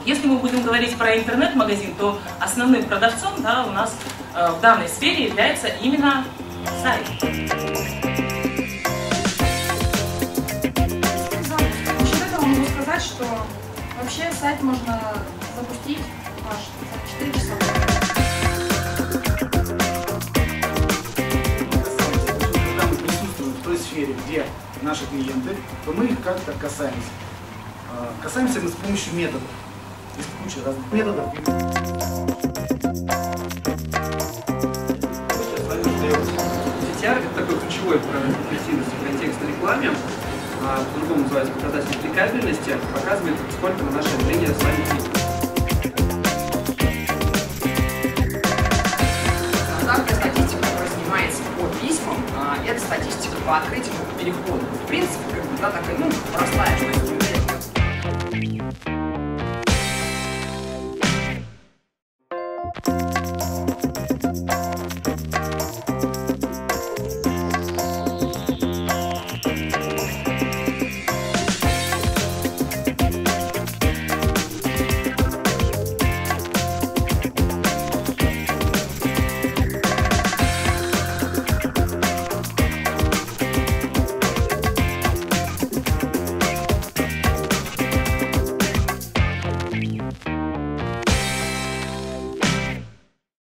Если мы будем говорить про интернет-магазин, то основным продавцом, да, у нас в данной сфере является именно сайт. Насчет этого могу сказать, что вообще сайт можно запустить ваш за 4 часа. Когда мы присутствуем в той сфере, где наши клиенты, то мы их как-то касаемся. Касаемся мы с помощью методов. Есть куча разных методов. CTR — это такой ключевой параметр эффективности в контекстной рекламе, по-другому называется показатель кликабельности, показывает, сколько на наше объявление с вами кликают. Стандартная статистика, которая занимается по письмам, это статистика по открытию по переходу. В принципе, как бы, да, такая, ну, простая, что есть.